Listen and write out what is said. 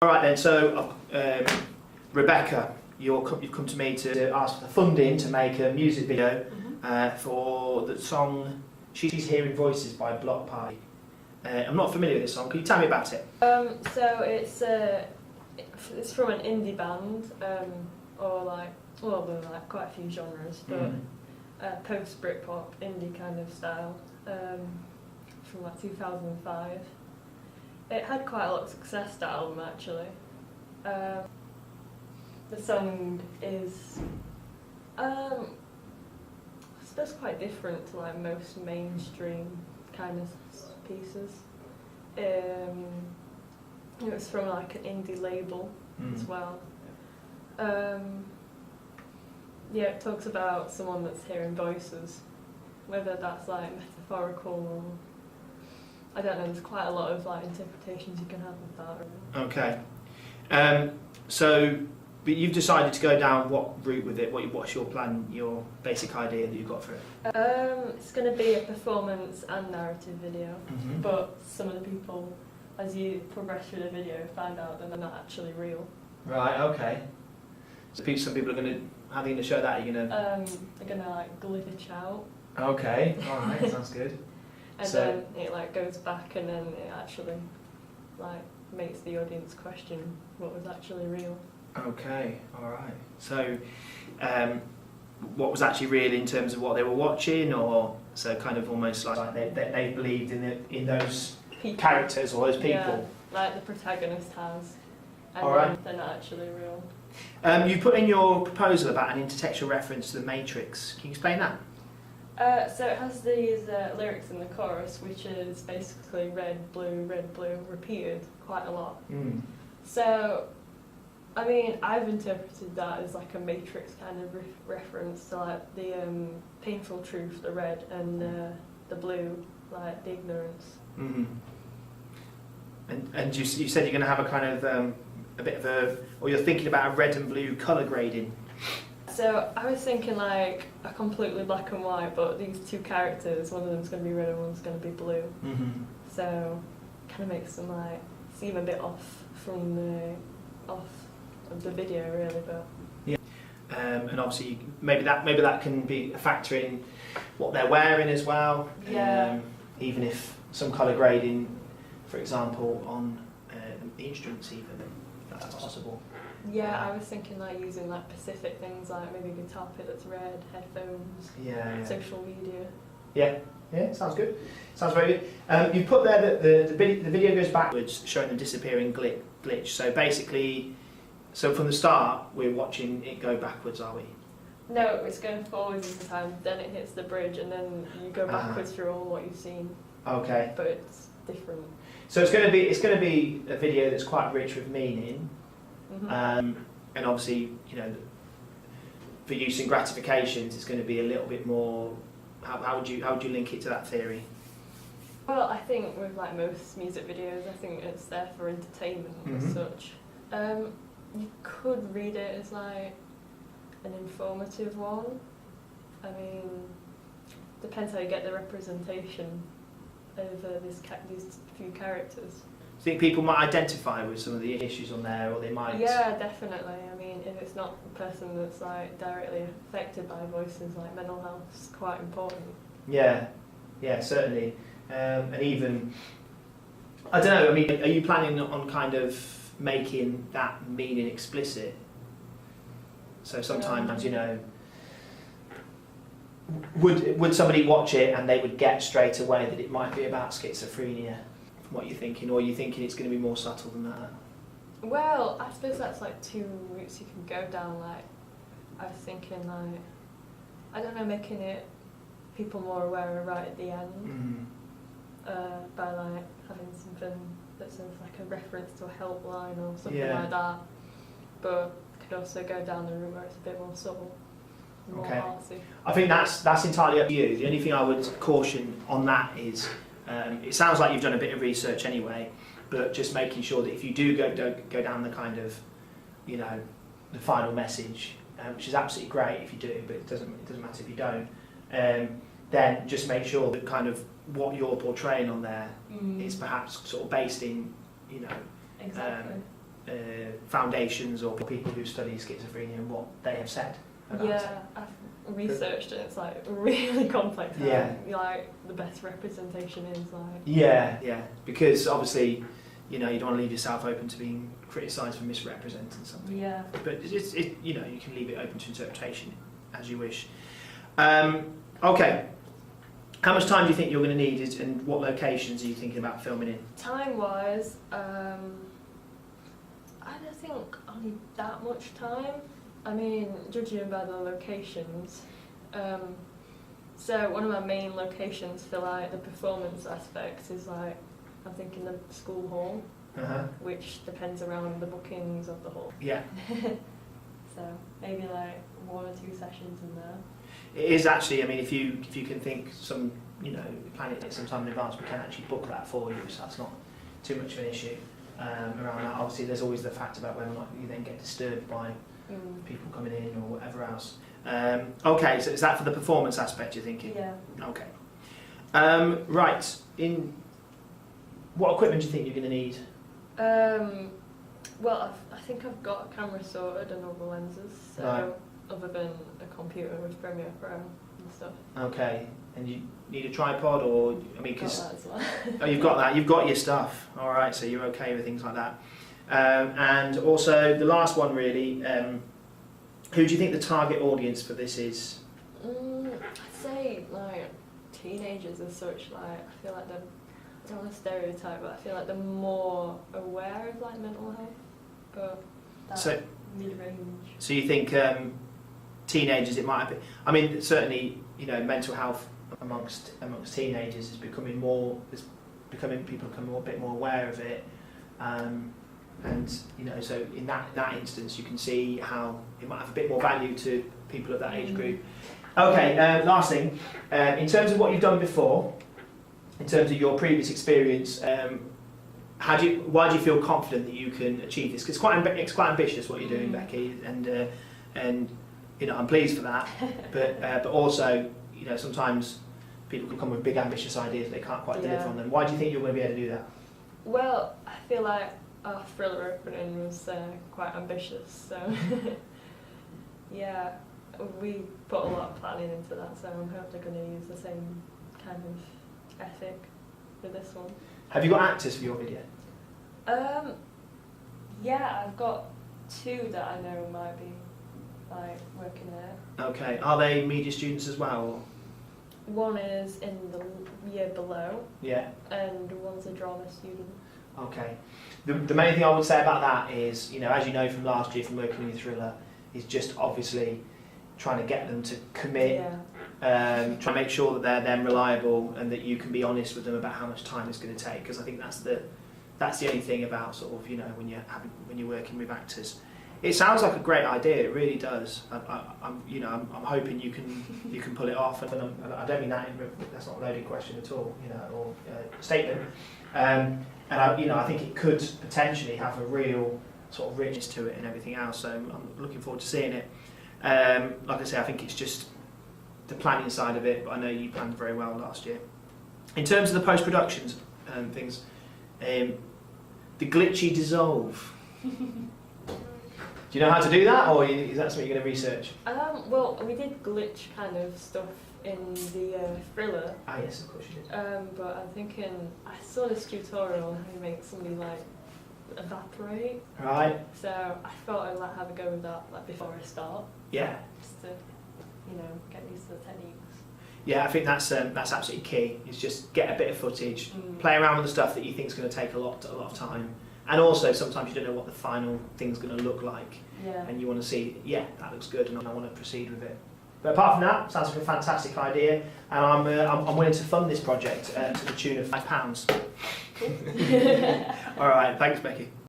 All right then, so Rebecca, you've come to me to ask for the funding to make a music video for the song She's Hearing Voices by Bloc Party. I'm not familiar with this song, can you tell me about it? So it's from an indie band, or like, well, there are like quite a few genres, but post-Britpop, indie kind of style, from like 2005. It had quite a lot of success, that album, actually. The song is, I suppose, quite different to like most mainstream kind of pieces. It was from like an indie label as well. Yeah, it talks about someone that's hearing voices, whether that's like metaphorical or, I don't know, there's quite a lot of like interpretations you can have with that. Okay. But you've decided to go down what route with it? What's your plan, your basic idea that you've got for it? It's going to be a performance and narrative video, but some of the people, as you progress through the video, find out that they're not actually real. Right, okay. So some people are going to, how are they going to show that? Are you going to... they're going to like glitch out. Okay, alright, sounds good. And then it like goes back, and then it actually like makes the audience question what was actually real. Okay, alright. So what was actually real in terms of what they were watching, or so kind of almost like they believed in those people, characters or those people? Yeah, like the protagonist has, and then they're not actually real. You put in your proposal about an intertextual reference to The Matrix. Can you explain that? So it has these lyrics in the chorus, which is basically red, blue, repeated quite a lot. So, I mean, I've interpreted that as like a Matrix kind of reference to like the painful truth, the red, and the blue, like the ignorance. And you said you're going to have a kind of a bit of a, or you're thinking about a red and blue colour grading. So I was thinking like a completely black and white, but these two characters, one of them's going to be red and one's going to be blue. So kind of makes them like seem a bit off from of the video, really. But yeah, and obviously maybe that can be a factor in what they're wearing as well. Yeah. Even if some colour grading, for example, on the instruments, even if that's possible. Yeah, I was thinking like using like specific things, like maybe a guitar pick that's red, headphones, social media. Yeah, sounds good. Sounds very good. You put there that the video goes backwards, showing the disappearing glitch. So basically, from the start, we're watching it go backwards, are we? No, it's going forwards in time, then it hits the bridge, and then you go backwards through all what you've seen. Okay. But it's different. So it's going to be a video that's quite rich with meaning. And obviously, you know, for use in gratifications, it's going to be a little bit more. How would you link it to that theory? Well, I think with like most music videos, I think it's there for entertainment as such. You could read it as like an informative one. I mean, depends how you get the representation of these few characters. Do you think people might identify with some of the issues on there, or they might? Yeah, definitely. I mean, if it's not a person that's like directly affected by voices, like mental health is quite important. Yeah, certainly. And even, I don't know, I mean, are you planning on kind of making that meaning explicit? So sometimes, you know, would somebody watch it and they would get straight away that it might be about schizophrenia? What are you thinking, or are you thinking it's going to be more subtle than that? Well, I suppose that's like two routes you can go down. Like, I was thinking, like, I don't know, making it people more aware right at the end, by like having something that's like a reference to a helpline or something like that. But could also go down the route where it's a bit more subtle, more artsy. I think that's entirely up to you. The only thing I would caution on that is. It sounds like you've done a bit of research anyway, but just making sure that if you do go down the kind of, you know, the final message, which is absolutely great if you do, but it doesn't matter if you don't. Then just make sure that kind of what you're portraying on there is perhaps sort of based in, you know, foundations or people who study schizophrenia and what they have said about it. Yeah, I've researched it. It's like really complex. Yeah. Like the best representation is like. Yeah, yeah. Because obviously, you know, you don't want to leave yourself open to being criticised for misrepresenting something. Yeah. But you know, you can leave it open to interpretation as you wish. Okay. How much time do you think you're going to need, and what locations are you thinking about filming in? Time-wise, I don't think I'll need that much time. I mean, judging by the locations. So one of my main locations for like the performance aspect is like, I'm thinking the school hall, which depends around the bookings of the hall. Yeah. So maybe like 1 or 2 sessions in there. It is actually, I mean, if you can think some, you know, planning it some time in advance, we can actually book that for you, so that's not too much of an issue around that. Obviously, there's always the fact about whether or not you then get disturbed by people coming in or whatever else. Okay, so is that for the performance aspect you're thinking? Yeah. Okay. Right, what equipment do you think you're going to need? Well, I think I've got a camera sorted and all the lenses, so Right. other than a computer with Premiere Pro and stuff. Okay, and you need a tripod, or, I mean, Got because... that as well. Oh, you've got that. You've got your stuff. All right, so you're okay with things like that. And also, the last one really, who do you think the target audience for this is? I'd say like teenagers as such. Like I feel like they're, I don't want to stereotype, but I feel like they're more aware of like mental health. But that So- mid-range. So you think teenagers, it might be... I mean, certainly, you know, mental health amongst teenagers is becoming more... people becoming a bit more aware of it. And, you know, so in that instance, you can see how it might have a bit more value to people of that age group. Okay, last thing, in terms of what you've done before, in terms of your previous experience, why do you feel confident that you can achieve this? Because it's quite ambitious what you're doing, Becky, and you know, I'm pleased for that. But also, you know, sometimes people can come with big ambitious ideas they can't quite deliver on them. Why do you think you're going to be able to do that? Well, I feel like our thriller opening was quite ambitious, so yeah, we put a lot of planning into that, so I'm hopefully going to use the same kind of ethic for this one. Have you got actors for your video? Yeah, I've got 2 that I know might be like working there. Okay, are they media students as well? One is in the year below, Yeah. and one's a drama student. Okay. The main thing I would say about that is, you know, as you know from last year from working in your thriller, is just obviously trying to get them to commit, try to make sure that they're then reliable and that you can be honest with them about how much time it's going to take, because I think that's the only thing about sort of, you know, when you're working with actors. It sounds like a great idea, it really does. I'm hoping you can pull it off, and I don't mean that's not a loaded question at all, you know, or statement. I think it could potentially have a real sort of richness to it and everything else. So I'm looking forward to seeing it. Like I say, I think it's just the planning side of it, but I know you planned very well last year. In terms of the post-productions and things, the glitchy dissolve. Do you know how to do that, or is that something you're going to research? Well, we did glitch kind of stuff in the thriller. Ah, yes, of course you did. But I'm thinking, I saw this tutorial on how you make somebody like evaporate. Right. So I thought I'd like have a go with that like before I start. Yeah. Just to, you know, get used to the techniques. Yeah, I think that's absolutely key. Is just get a bit of footage, play around with the stuff that you think is going to take a lot of time, and also sometimes you don't know what the final thing's going to look like, and you want to see, yeah, that looks good, and I want to proceed with it. But apart from that, sounds like a fantastic idea, and I'm willing to fund this project to the tune of £5. Cool. All right, thanks, Becky.